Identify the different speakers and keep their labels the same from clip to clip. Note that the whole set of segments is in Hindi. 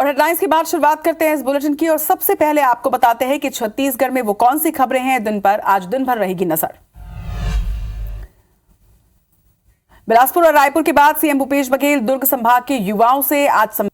Speaker 1: और हेडलाइंस के बाद शुरुआत करते हैं इस बुलेटिन की और सबसे पहले आपको बताते हैं कि छत्तीसगढ़ में वो कौन सी खबरें हैं दिन पर आज दिन भर रहेगी नजर। बिलासपुर और रायपुर के बाद सीएम भूपेश बघेल दुर्ग संभाग के युवाओं से आज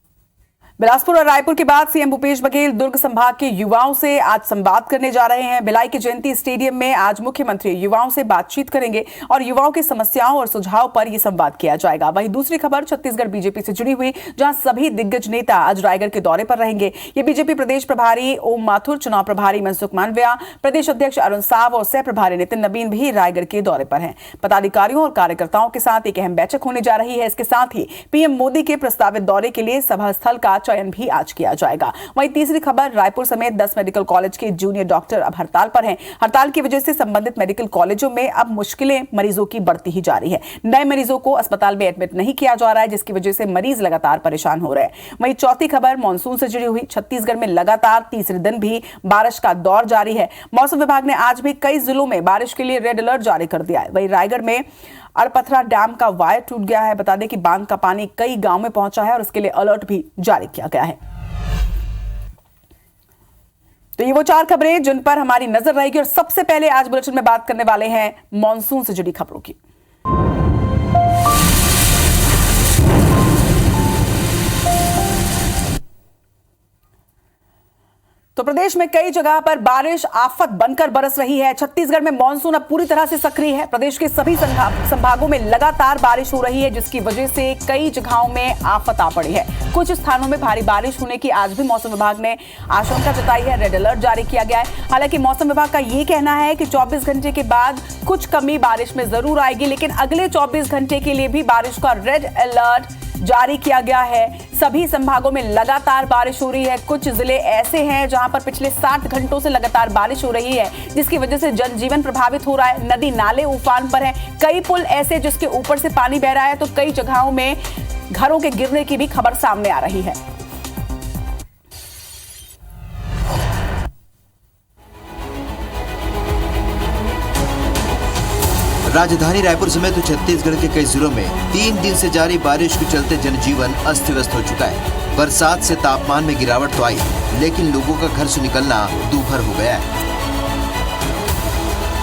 Speaker 1: बिलासपुर और रायपुर के बाद सीएम भूपेश बघेल दुर्ग संभाग के युवाओं से आज संवाद करने जा रहे हैं। भिलाई के जयंती स्टेडियम में आज मुख्यमंत्री युवाओं से बातचीत करेंगे और युवाओं की समस्याओं और सुझाव पर यह संवाद किया जाएगा। वहीं दूसरी खबर छत्तीसगढ़ बीजेपी से जुड़ी हुई, जहां सभी दिग्गज नेता आज रायगढ़ के दौरे पर रहेंगे। ये बीजेपी प्रदेश प्रभारी ओम माथुर, चुनाव प्रभारी मनसुख मांडविया, प्रदेश अध्यक्ष अरुण साव और सह प्रभारी नितिन नबीन भी रायगढ़ के दौरे पर हैं। पदाधिकारियों और कार्यकर्ताओं के साथ एक अहम बैठक होने जा रही है। इसके साथ ही पीएम मोदी के प्रस्तावित दौरे के लिए सभा स्थल का चयन भी आज किया जाएगा। वहीं तीसरी खबर, रायपुर समेत 10 मेडिकल कॉलेज के जूनियर डॉक्टर अब हड़ताल पर हैं। हड़ताल की वजह से संबंधित मेडिकल कॉलेजों में अब मुश्किलें मरीजों की बढ़ती ही जा रही है। नए मरीजों को अस्पताल में एडमिट नहीं किया जा रहा है, जिसकी वजह से मरीज लगातार परेशान हो रहे हैं। वहीं चौथी खबर मानसून से जुड़ी हुई, छत्तीसगढ़ में लगातार तीसरे दिन भी बारिश का दौर जारी है। मौसम विभाग ने आज भी कई जिलों में बारिश के लिए रेड अलर्ट जारी कर दिया है। वहीं रायगढ़ में अड़पथरा डैम का वायर टूट गया है। बता दें कि बांध का पानी कई गांव में पहुंचा है और इसके लिए अलर्ट भी जारी किया गया है। तो ये वो 4 खबरें जिन पर हमारी नजर रहेगी और सबसे पहले आज बुलेटिन में बात करने वाले हैं मॉनसून से जुड़ी खबरों की। तो प्रदेश में कई जगह पर बारिश आफत बनकर बरस रही है। छत्तीसगढ़ में मानसून अब पूरी तरह से सक्रिय है। प्रदेश के सभी संभागों में लगातार बारिश हो रही है, जिसकी वजह से कई जगहों में आफत आ पड़ी है। कुछ स्थानों में भारी बारिश होने की आज भी मौसम विभाग ने आशंका जताई है। रेड अलर्ट जारी किया गया है। हालांकि मौसम विभाग का यह कहना है कि 24 घंटे के बाद कुछ कमी बारिश में जरूर आएगी, लेकिन अगले 24 घंटे के लिए भी बारिश का रेड अलर्ट जारी किया गया है। सभी संभागों में लगातार बारिश हो रही है। कुछ जिले ऐसे हैं जहां पर पिछले 60 घंटों से लगातार बारिश हो रही है, जिसकी वजह से जनजीवन प्रभावित हो रहा है। नदी नाले उफान पर हैं। कई पुल ऐसे जिसके ऊपर से पानी बह रहा है, तो कई जगहों में घरों के गिरने की भी खबर सामने आ रही है।
Speaker 2: राजधानी रायपुर समेत छत्तीसगढ़ के कई जिलों में 3 दिन से जारी बारिश के चलते जनजीवन अस्त व्यस्त हो चुका है। बरसात से तापमान में गिरावट तो आई, लेकिन लोगों का घर से निकलना दूभर हो गया है।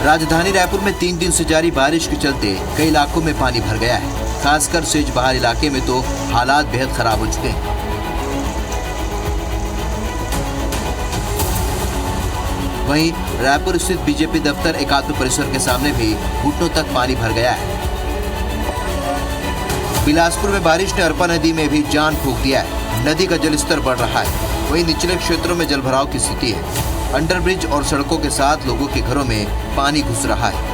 Speaker 2: राजधानी रायपुर में 3 दिन से जारी बारिश के चलते कई इलाकों में पानी भर गया है। खासकर सेज बहार इलाके में तो हालात बेहद खराब हो चुके हैं। वहीं रायपुर स्थित बीजेपी दफ्तर एकात्म परिसर के सामने भी घुटनों तक पानी भर गया है। बिलासपुर में बारिश ने अरपा नदी में भी जान फूंक दिया है। नदी का जलस्तर बढ़ रहा है। वहीं निचले क्षेत्रों में जलभराव की स्थिति है। अंडरब्रिज और सड़कों के साथ लोगों के घरों में पानी घुस रहा है।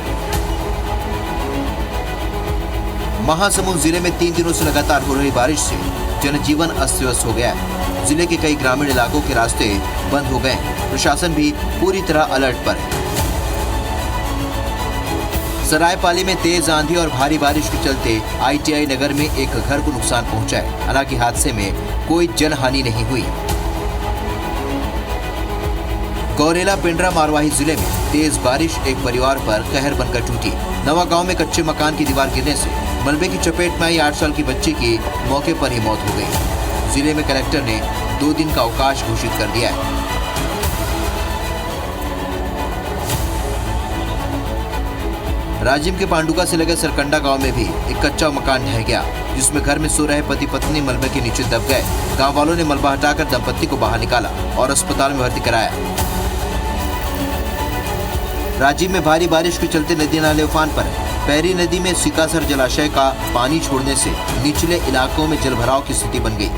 Speaker 2: महासमुंद जिले में 3 दिनों से लगातार हो रही बारिश से जनजीवन अस्त व्यस्त हो गया है। जिले के कई ग्रामीण इलाकों के रास्ते बंद हो गए हैं। प्रशासन भी पूरी तरह अलर्ट पर है। सरायपाली में तेज आंधी और भारी बारिश के चलते आईटीआई नगर में एक घर को नुकसान पहुंचा है। हालांकि हादसे में कोई जनहानि नहीं हुई। गौरेला पिंडरा मारवाही जिले में तेज बारिश एक परिवार पर कहर बनकर टूटी। नवा गांव में कच्चे मकान की दीवार गिरने से मलबे की चपेट में आई 8 साल की बच्ची की मौके पर ही मौत हो गई। जिले में कलेक्टर ने 2 दिन का अवकाश घोषित कर दिया है। राजिम के पांडुका से लगे सरकंडा गांव में भी एक कच्चा मकान ढह गया, जिसमें घर में सो रहे पति पत्नी मलबे के नीचे दब गए। गांव वालों ने मलबा हटाकर दंपत्ति को बाहर निकाला और अस्पताल में भर्ती कराया। राजिम में भारी बारिश के चलते नदी नाले उफान पर है। पैरी नदी में सिकासर जलाशय का पानी छोड़ने से निचले इलाकों में जलभराव की स्थिति बन गई।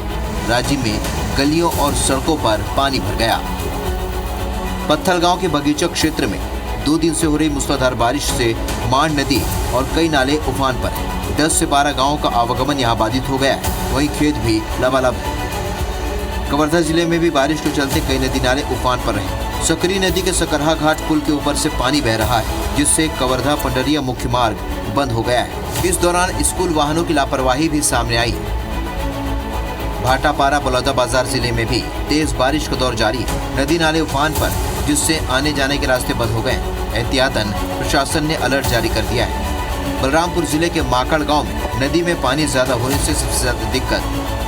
Speaker 2: राजिम में गलियों और सड़कों पर पानी भर गया। पत्थल गांव के बगीचा क्षेत्र में 2 दिन से हो रही मूसलाधार बारिश से मांड नदी और कई नाले उफान पर है। 10 से 12 गांवों का आवागमन यहां बाधित हो गया है। वहीं खेत भी लबालब है। कवर्धा जिले में भी बारिश के चलते कई नदी नाले उफान पर रहे। सकरी नदी के सकरहा घाट पुल के ऊपर से पानी बह रहा है, जिससे कवर्धा पंडरिया मुख्य मार्ग बंद हो गया है। इस दौरान स्कूल वाहनों की लापरवाही भी सामने आई। भाटापारा बलौदाबाजार जिले में भी तेज बारिश का दौर जारी है। नदी नाले उफान पर, जिससे आने जाने के रास्ते बंद हो गए। एहतियातन प्रशासन ने अलर्ट जारी कर दिया है। बलरामपुर जिले के माकड़ गांव में नदी में पानी ज्यादा होने से सबसे ज्यादा दिक्कत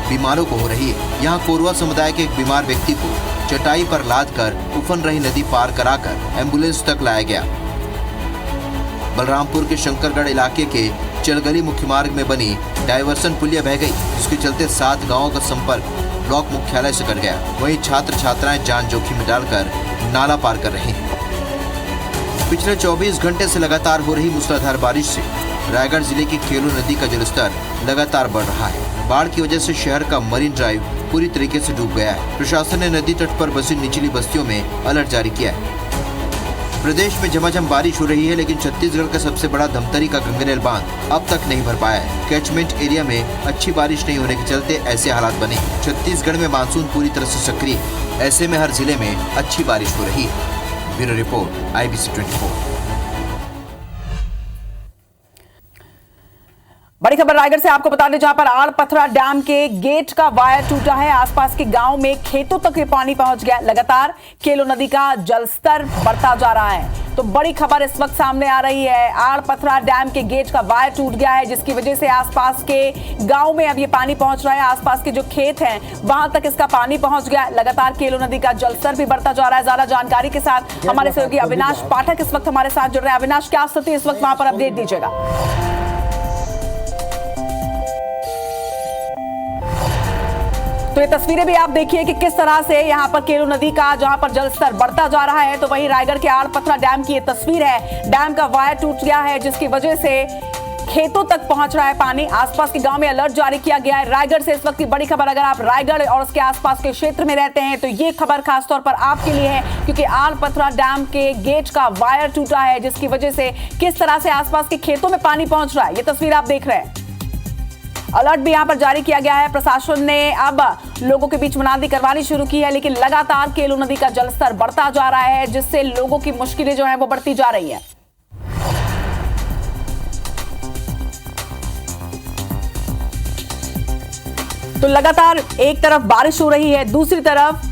Speaker 2: बीमारों को हो रही है। यहाँ कोरवा समुदाय के एक बीमार व्यक्ति को चटाई पर लादकर उफन रही नदी पार कराकर एम्बुलेंस तक लाया गया। बलरामपुर के शंकरगढ़ इलाके के चलगली मुख्य मार्ग में बनी डायवर्सन पुलिया बह गई, जिसके चलते 7 गांवों का संपर्क ब्लॉक मुख्यालय से कट गया। वहीं छात्र छात्राएं जान जोखिम में डालकर नाला पार कर रहे हैं। पिछले 24 घंटे से लगातार हो रही मूसलाधार बारिश से रायगढ़ जिले की केलो नदी का जलस्तर लगातार बढ़ रहा है। बाढ़ की वजह से शहर का मरीन ड्राइव पूरी तरीके से डूब गया है। प्रशासन ने नदी तट पर बसी निचली बस्तियों में अलर्ट जारी किया है। प्रदेश में झमाझम बारिश हो रही है, लेकिन छत्तीसगढ़ का सबसे बड़ा धमतरी का गंगरेल बांध अब तक नहीं भर पाया है। कैचमेंट एरिया में अच्छी बारिश नहीं होने के चलते ऐसे हालात बने। छत्तीसगढ़ में मानसून पूरी तरह से सक्रिय, ऐसे में हर जिले में अच्छी बारिश हो रही है। Bureau report, IBC 24।
Speaker 1: बड़ी खबर रायगढ़ से आपको बता दें, जहां पर आड़पथरा डैम के गेट का वायर टूटा है। आसपास के गांव में खेतों तक ये पानी पहुंच गया। लगातार केलो नदी का जलस्तर बढ़ता जा रहा है। तो बड़ी खबर इस वक्त सामने आ रही है, आड़पथरा डैम के गेट का वायर टूट गया है, जिसकी वजह से आसपास के गांव में अब ये पानी पहुंच रहा है। आसपास के जो खेत हैं वहां तक इसका पानी पहुंच गया। लगातार केलो नदी का जलस्तर भी बढ़ता जा रहा है। ज्यादा जानकारी के साथ हमारे सहयोगी अविनाश पाठक इस वक्त हमारे साथ जुड़ रहे हैं। अविनाश, क्या स्थिति इस वक्त वहां पर, अपडेट दीजिएगा। तो ये तस्वीरें भी आप देखिए कि किस तरह से यहाँ पर केलो नदी का जहां पर जलस्तर बढ़ता जा रहा है। तो वहीं रायगढ़ के आड़पथरा डैम की ये तस्वीर है। डैम का वायर टूट गया है, जिसकी वजह से खेतों तक पहुंच रहा है पानी। आसपास के गांव में अलर्ट जारी किया गया है। रायगढ़ से इस वक्त की बड़ी खबर, अगर आप रायगढ़ और उसके आसपास के क्षेत्र में रहते हैं तो ये खबर खासतौर पर आपके लिए है, क्योंकि आड़पथरा डैम के गेट का वायर टूटा है, जिसकी वजह से किस तरह से आसपास के खेतों में पानी पहुंच रहा है, ये तस्वीर आप देख रहे हैं। अलर्ट भी यहां पर जारी किया गया है। प्रशासन ने अब लोगों के बीच मुनादी करवानी शुरू की है, लेकिन लगातार केलो नदी का जलस्तर बढ़ता जा रहा है, जिससे लोगों की मुश्किलें जो है वो बढ़ती जा रही है। तो लगातार एक तरफ बारिश हो रही है, दूसरी तरफ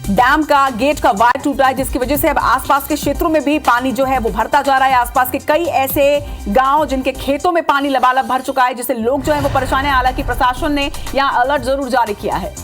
Speaker 1: डैम का गेट का वायर टूटा है, जिसकी वजह से अब आसपास के क्षेत्रों में भी पानी जो है वो भरता जा रहा है। आसपास के कई ऐसे गांव जिनके खेतों में पानी लबालब भर चुका है, जिससे लोग जो है वो परेशान हैं। हालांकि प्रशासन ने यहां अलर्ट जरूर जारी किया है।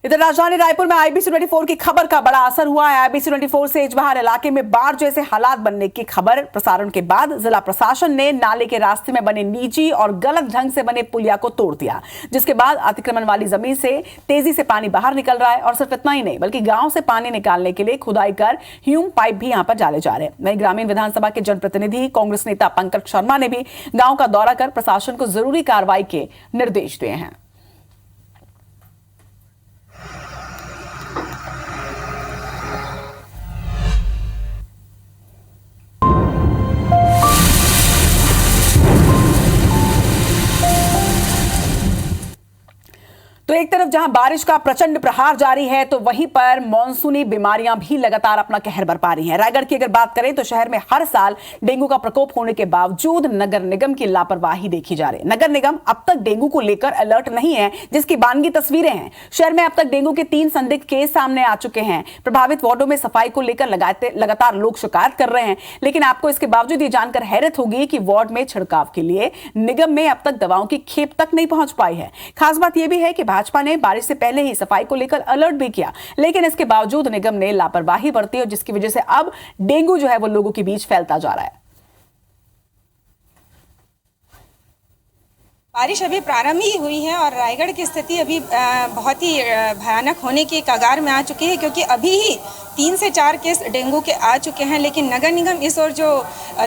Speaker 1: इधर राजधानी रायपुर में IBC 24 की खबर का बड़ा असर हुआ है। IBC 24 से इजबहार इलाके में बाढ़ जैसे हालात बनने की खबर प्रसारण के बाद जिला प्रशासन ने नाले के रास्ते में बने निजी और गलत ढंग से बने पुलिया को तोड़ दिया, जिसके बाद अतिक्रमण वाली जमीन से तेजी से पानी बाहर निकल रहा है। और सिर्फ इतना ही नहीं, बल्कि गांव से पानी निकालने के लिए खुदाई कर ह्यूम पाइप भी यहां पर डाले जा रहे हैं। वहीं ग्रामीण विधानसभा के जनप्रतिनिधि कांग्रेस नेता पंकज शर्मा ने भी गांव का दौरा कर प्रशासन को जरूरी कार्रवाई के निर्देश दिए हैं। तो एक तरफ जहां बारिश का प्रचंड प्रहार जारी है, तो वहीं पर मॉनसूनी बीमारियां भी लगातार अपना कहर बरपा रही हैं। रायगढ़ की अगर बात करें तो शहर में हर साल डेंगू का प्रकोप होने के बावजूद नगर निगम की लापरवाही देखी जा रही है। नगर निगम अब तक डेंगू को लेकर अलर्ट नहीं है, जिसकी बानगी तस्वीरें हैं। शहर में अब तक डेंगू के 3 संदिग्ध केस सामने आ चुके हैं। प्रभावित वार्डों में सफाई को लेकर लगातार लोग शिकायत कर रहे हैं, लेकिन आपको इसके बावजूद ये जानकर हैरत होगी कि वार्ड में छिड़काव के लिए निगम में अब तक दवाओं की खेप तक नहीं पहुंच पाई है। खास बात यह भी है कि भाजपा ने बारिश से पहले ही सफाई को लेकर अलर्ट भी किया, लेकिन इसके बावजूद निगम ने लापरवाही बरती, और जिसकी वजह से अब डेंगू जो है वो लोगों के बीच फैलता जा रहा है।
Speaker 3: बारिश अभी प्रारंभ ही हुई है और रायगढ़ की स्थिति अभी बहुत ही भयानक होने की कगार में आ चुकी है, क्योंकि अभी ही 3 से 4 केस डेंगू के आ चुके हैं। लेकिन नगर निगम इस ओर जो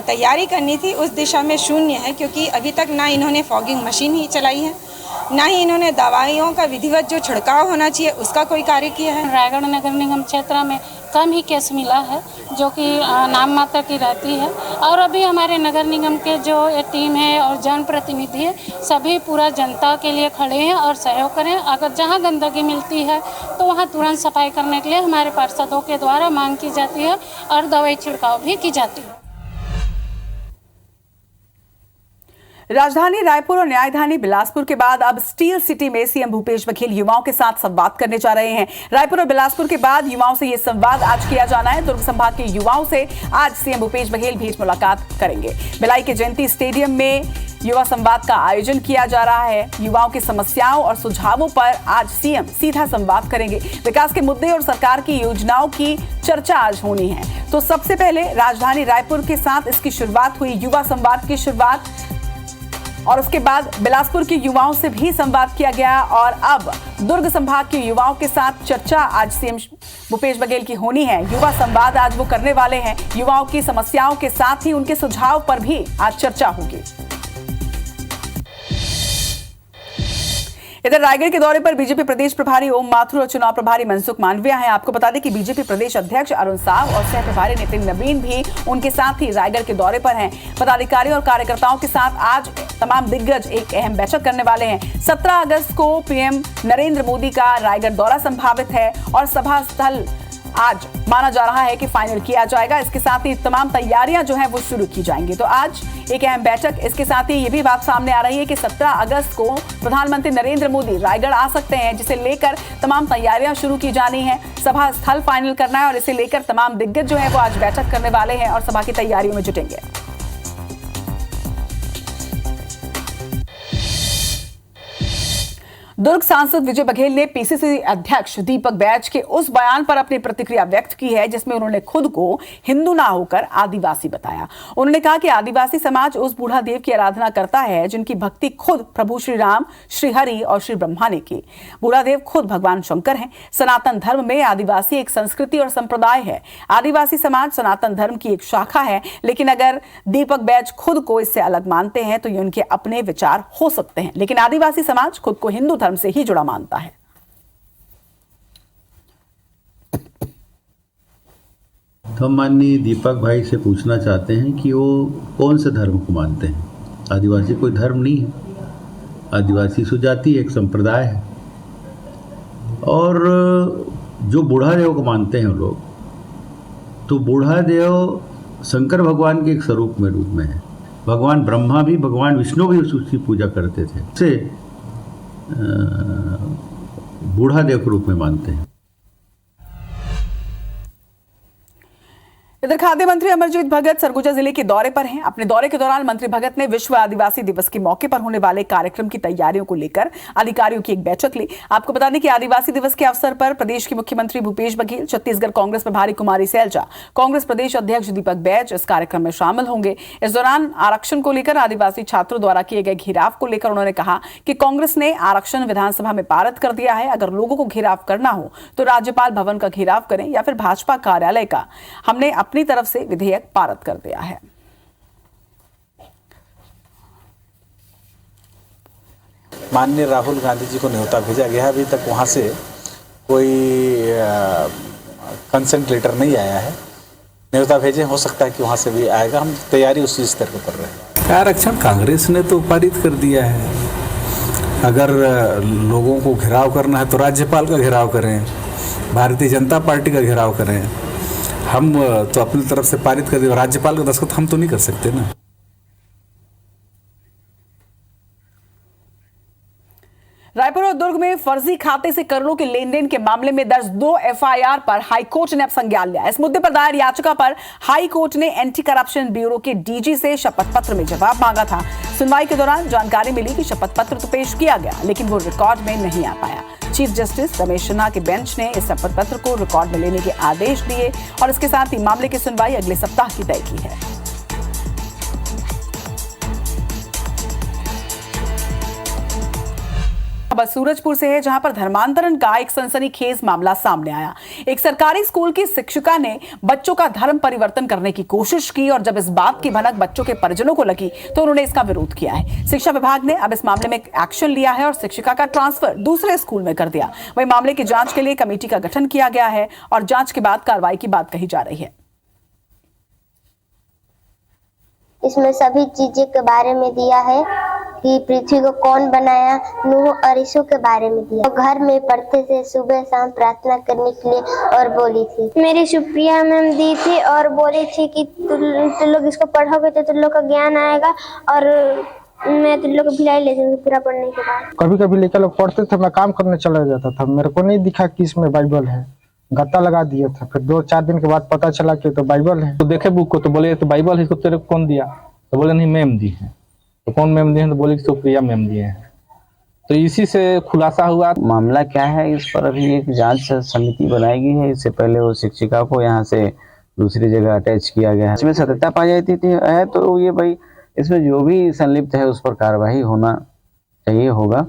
Speaker 3: तैयारी करनी थी उस दिशा में शून्य है, क्योंकि अभी तक ना इन्होंने फॉगिंग मशीन ही चलाई है, ना ही इन्होंने दवाइयों का विधिवत जो छिड़काव होना चाहिए उसका कोई कार्य किया है।
Speaker 4: रायगढ़ नगर निगम क्षेत्र में कम ही केस मिला है, जो कि नाम मात्र की रहती है। और अभी हमारे नगर निगम के जो टीम है और जनप्रतिनिधि है, सभी पूरा जनता के लिए खड़े हैं और सहयोग करें। अगर जहां गंदगी मिलती है तो वहां तुरंत सफाई करने के लिए हमारे पार्षदों के द्वारा मांग की जाती है और दवाई छिड़काव भी की जाती है।
Speaker 1: राजधानी रायपुर और न्यायधानी बिलासपुर के बाद अब स्टील सिटी में सीएम भूपेश बघेल युवाओं के साथ संवाद करने जा रहे हैं। रायपुर और बिलासपुर के बाद युवाओं से ये संवाद आज किया जाना है। दुर्ग संभाग के युवाओं से आज सीएम भूपेश बघेल भेंट मुलाकात करेंगे। भिलाई के जयंती स्टेडियम में युवा संवाद का आयोजन किया जा रहा है। युवाओं की समस्याओं और सुझावों पर आज सीएम सीधा संवाद करेंगे। विकास के मुद्दे और सरकार की योजनाओं की चर्चा आज होनी है। तो सबसे पहले राजधानी रायपुर के साथ इसकी शुरुआत हुई, युवा संवाद की शुरुआत, और उसके बाद बिलासपुर के युवाओं से भी संवाद किया गया और अब दुर्ग संभाग के युवाओं के साथ चर्चा आज सीएम भूपेश बघेल की होनी है। युवा संवाद आज वो करने वाले हैं। युवाओं की समस्याओं के साथ ही उनके सुझाव पर भी आज चर्चा होगी। इधर रायगढ़ के दौरे पर बीजेपी प्रदेश प्रभारी ओम माथुर और चुनाव प्रभारी मनसुख मांडविया हैं। आपको बता दें कि बीजेपी प्रदेश अध्यक्ष अरुण साव और सह प्रभारी नितिन नवीन भी उनके साथ ही रायगढ़ के दौरे पर हैं। पदाधिकारियों और कार्यकर्ताओं के साथ आज तमाम दिग्गज एक अहम बैठक करने वाले हैं। 17 अगस्त को पीएम नरेंद्र मोदी का रायगढ़ दौरा संभावित है और सभा स्थल आज माना जा रहा है कि फाइनल किया जाएगा। इसके साथ ही तमाम तैयारियां जो है वो शुरू की जाएंगी। तो आज एक अहम बैठक, इसके साथ ही ये भी बात सामने आ रही है कि 17 अगस्त को प्रधानमंत्री नरेंद्र मोदी रायगढ़ आ सकते हैं, जिसे लेकर तमाम तैयारियां शुरू की जानी है। सभा स्थल फाइनल करना है और इसे लेकर तमाम दिग्गज जो है वो आज बैठक करने वाले हैं और सभा की तैयारियों में जुटेंगे। दुर्ग सांसद विजय बघेल ने पीसीसी अध्यक्ष दीपक बैज के उस बयान पर अपनी प्रतिक्रिया व्यक्त की है जिसमें उन्होंने खुद को हिंदू ना होकर आदिवासी बताया। उन्होंने कहा कि आदिवासी समाज उस बूढ़ा देव की आराधना करता है जिनकी भक्ति खुद प्रभु श्री राम, श्री हरि और श्री ब्रह्मा ने की। बूढ़ा देव खुद भगवान शंकर हैं। सनातन धर्म में आदिवासी एक संस्कृति और संप्रदाय है। आदिवासी समाज सनातन धर्म की एक शाखा है, लेकिन अगर दीपक बैज खुद को इससे अलग मानते हैं तो ये उनके अपने विचार हो सकते हैं, लेकिन आदिवासी समाज खुद को हिंदू धर्म से ही जुड़ा मानता है।
Speaker 5: तो हम माननीय दीपक भाई से पूछना चाहते हैं कि वो कौन से धर्म को मानते हैं। आदिवासी कोई धर्म नहीं है। आदिवासी सुजाति एक संप्रदाय है। और जो बूढ़ा देव को मानते हैं लोग, तो बूढ़ा देव शंकर भगवान के एक स्वरूप में रूप में है। भगवान ब्रह्मा भी, भगवान विष्णु भी उसकी पूजा करते थे। उसे बूढ़ा देव के रूप में मानते हैं।
Speaker 1: इधर खाद्य मंत्री अमरजीत भगत सरगुजा जिले के दौरे पर हैं। अपने दौरे के दौरान मंत्री भगत ने विश्व आदिवासी दिवस के मौके पर होने वाले कार्यक्रम की तैयारियों को लेकर अधिकारियों की एक बैठक ली। आपको बता दें कि आदिवासी दिवस के अवसर पर प्रदेश के मुख्यमंत्री भूपेश बघेल, छत्तीसगढ़ कांग्रेस प्रभारी कुमारी सैलजा, कांग्रेस प्रदेश अध्यक्ष दीपक बैज इस कार्यक्रम में शामिल होंगे। इस दौरान आरक्षण को लेकर आदिवासी छात्रों द्वारा किए गए घेराव को लेकर उन्होंने कहा कि कांग्रेस ने आरक्षण विधानसभा में पारित कर दिया है। अगर लोगों को घेराव करना हो तो राज्यपाल भवन का घेराव करें या फिर भाजपा कार्यालय का। हमने अपनी तरफ से विधेयक पारित कर दिया है।
Speaker 6: माननीय राहुल गांधी जी को न्योता भेजा गया है। अभी तक वहां से कोई कंसेंट लेटर नहीं आया है। न्योता भेजे, हो सकता है कि वहां से भी आएगा। हम तैयारी उसी स्तर पर कर रहे हैं।
Speaker 7: आरक्षण कांग्रेस ने तो पारित कर दिया है। अगर लोगों को घेराव करना है तो राज्यपाल का घेराव करें, भारतीय जनता पार्टी का घेराव करें। हम तो अपनी तरफ से पारित कर दिया। राज्यपाल का दस्तखत हम तो नहीं कर सकते ना।
Speaker 1: रायपुर और दुर्ग में फर्जी खाते से करोड़ों के लेन देन के मामले में दर्ज 2 एफआईआर पर हाईकोर्ट ने अब संज्ञान लिया। इस मुद्दे पर दायर याचिका पर हाईकोर्ट ने एंटी करप्शन ब्यूरो के डीजी से शपथ पत्र में जवाब मांगा था। सुनवाई के दौरान जानकारी मिली कि शपथ पत्र तो पेश किया गया, लेकिन वो रिकॉर्ड में नहीं आ पाया। चीफ जस्टिस रमेश सिन्हा के बेंच ने इस शपथ पत्र को रिकॉर्ड में लेने के आदेश दिए और इसके साथ ही मामले की सुनवाई अगले सप्ताह की तय की है। खबर सूरजपुर से है, जहां पर धर्मांतरण का एक सनसनीखेज मामला सामने आया। एक सरकारी स्कूल की शिक्षिका ने बच्चों का धर्म परिवर्तन करने की कोशिश की और जब इस बात की भनक बच्चों के परिजनों को लगी तो उन्होंने इसका विरोध किया है। शिक्षा विभाग ने अब इस मामले में एक्शन लिया है और शिक्षिका का ट्रांसफर दूसरे स्कूल में कर दिया। वहीं मामले की जांच के लिए कमेटी का गठन किया गया है और जांच के बाद कार्रवाई की बात कही जा रही है।
Speaker 8: इसमें सभी चीजें के बारे में दिया है कि पृथ्वी को कौन बनाया, नूह और यीशु के बारे में दिया। तो घर में पढ़ते थे, सुबह शाम प्रार्थना करने के लिए और बोली थी। मेरी सुप्रिया मैम दी थी और बोली थी कि तुम लोग इसको पढ़ोगे तो तुम लोग का ज्ञान आएगा और मैं तो लोग भिलाई ले जाऊंगी पूरा पढ़ने के बाद।
Speaker 9: कभी कभी लड़का लोग पढ़ते थे, मैं काम करने चला जाता था, मेरे को नहीं दिखा कि इसमें बाइबल है, गत्ता लगा दिया था। फिर 2-4 दिन के बाद पता चला कि तो बाइबल है।
Speaker 10: तो देखे बुक को तो बोले तो बाइबल है, इसको तेरे को कौन दिया? तो बोले नहीं मैम दी है। तो कौन मैम दी है? तो बोले सुप्रिया मैम दिए हैं। तो इसी से खुलासा हुआ।
Speaker 11: मामला क्या है इस पर अभी एक जांच समिति बनाई गई है। इससे पहले वो शिक्षिका को यहाँ से दूसरी जगह अटैच किया गया है। इसमें सत्यता पाई जाती है तो ये भाई इसमें जो भी संलिप्त है उस पर कार्रवाई होना चाहिए होगा।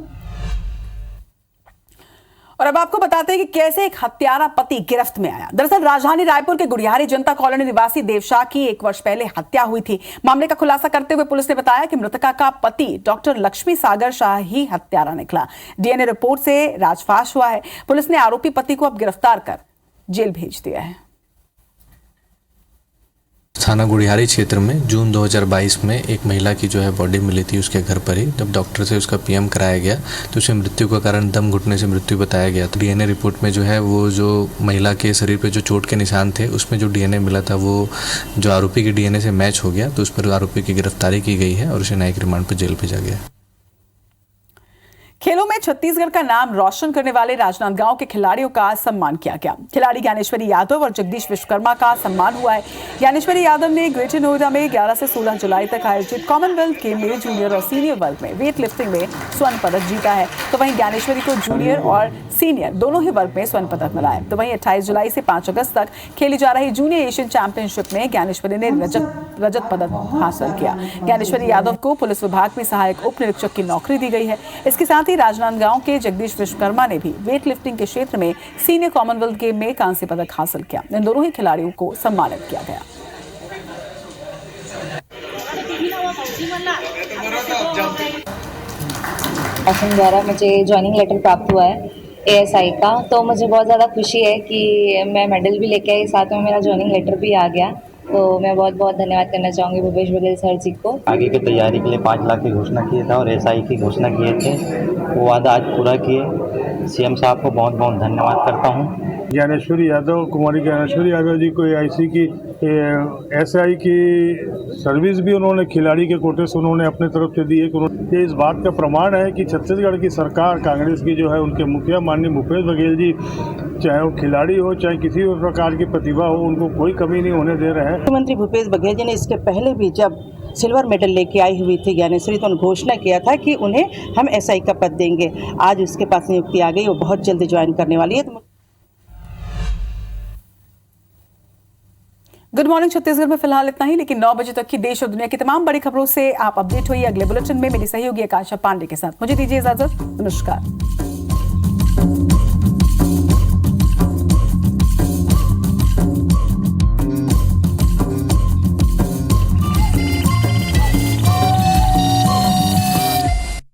Speaker 1: और अब आपको बताते हैं कि कैसे एक हत्यारा पति गिरफ्त में आया। दरअसल राजधानी रायपुर के गुड़ियारी जनता कॉलोनी निवासी देवशाह की 1 वर्ष पहले हत्या हुई थी। मामले का खुलासा करते हुए पुलिस ने बताया कि मृतका का पति डॉक्टर लक्ष्मी सागर शाह ही हत्यारा निकला। डीएनए रिपोर्ट से राजफाश हुआ है। पुलिस ने आरोपी पति को अब गिरफ्तार कर जेल भेज दिया है।
Speaker 12: थाना गुड़ियारी क्षेत्र में जून 2022 में एक महिला की जो है बॉडी मिली थी उसके घर पर ही। जब डॉक्टर से उसका पीएम कराया गया तो उसे मृत्यु का कारण दम घुटने से मृत्यु बताया गया। तो डीएनए रिपोर्ट में जो है वो जो महिला के शरीर पे जो चोट के निशान थे उसमें जो डीएनए मिला था वो जो आरोपी के डीएनए से मैच हो गया। तो उस पर आरोपी की गिरफ्तारी की गई है और उसे न्यायिक रिमांड पर जेल भेजा गया।
Speaker 1: खेलों में छत्तीसगढ़ का नाम रोशन करने वाले राजनांदगांव के खिलाड़ियों का सम्मान किया गया। खिलाड़ी ज्ञानेश्वरी यादव और जगदीश विश्वकर्मा का सम्मान हुआ है। ज्ञानेश्वरी यादव ने ग्रेटर नोएडा में 11 से 16 जुलाई तक आयोजित कॉमनवेल्थ गेम में जूनियर और सीनियर वर्ग में वेट लिफ्टिंग में स्वर्ण पदक जीता है। तो वहीं ज्ञानेश्वरी को जूनियर और सीनियर दोनों ही वर्ग में स्वर्ण पदक मिला है। तो वहीं 28 जुलाई से 5 अगस्त तक खेली जा रही जूनियर एशियन चैंपियनशिप में ज्ञानेश्वरी ने रजत पदक हासिल किया। ज्ञानेश्वरी यादव को पुलिस विभाग में सहायक उप निरीक्षक की नौकरी दी गई है। इसके साथ ही राजनांदगांव के जगदीश विश्वकर्मा ने भी वेट लिफ्टिंग के क्षेत्र में सीनियर कॉमनवेल्थ गेम में कांस्य पदक हासिल किया। इन दोनों ही खिलाड़ियों को सम्मानित किया गया।
Speaker 13: शासन द्वारा मुझे ज्वाइनिंग लेटर प्राप्त हुआ है एएसआई का, तो मुझे बहुत ज़्यादा खुशी है कि मैं मेडल भी लेके आई, साथ में मेरा ज्वाइनिंग लेटर भी आ गया। तो मैं बहुत बहुत धन्यवाद करना चाहूँगी भूपेश बघेल सर जी को।
Speaker 11: आगे की तैयारी के लिए 5 लाख की घोषणा किए थे और एसआई की घोषणा किए थे, वो वादा आज पूरा किए। सीएम साहब को बहुत बहुत धन्यवाद करता हूँ।
Speaker 9: ज्ञानेश्वरी यादव, कुमारी ज्ञानेश्वरी यादव जी को एआईसी की एसआई की सर्विस भी उन्होंने खिलाड़ी के कोटे से उन्होंने अपने तरफ से दी है। ये इस बात का प्रमाण है कि छत्तीसगढ़ की सरकार कांग्रेस की जो है उनके मुखिया माननीय भूपेश बघेल जी, चाहे वो खिलाड़ी हो चाहे किसी भी प्रकार की प्रतिभा हो, उनको कोई कमी नहीं होने दे रहे हैं।
Speaker 14: मुख्यमंत्री भूपेश बघेल जी ने इसके पहले भी जब सिल्वर मेडल लेके आई हुई थी ज्ञानेश्वरी, तो उन्होंने घोषणा किया था कि उन्हें हम एसआई का पद देंगे। आज उसके पास नियुक्ति आ गई, वो बहुत जल्दी ज्वाइन करने वाली है।
Speaker 1: गुड मॉर्निंग छत्तीसगढ़ में फिलहाल इतना ही, लेकिन 9 बजे तक की देश और दुनिया की तमाम बड़ी खबरों से आप अपडेट होइए अगले बुलेटिन में मेरी सहयोगी आकांक्षा पांडे के साथ। मुझे दीजिए इजाजत, नमस्कार।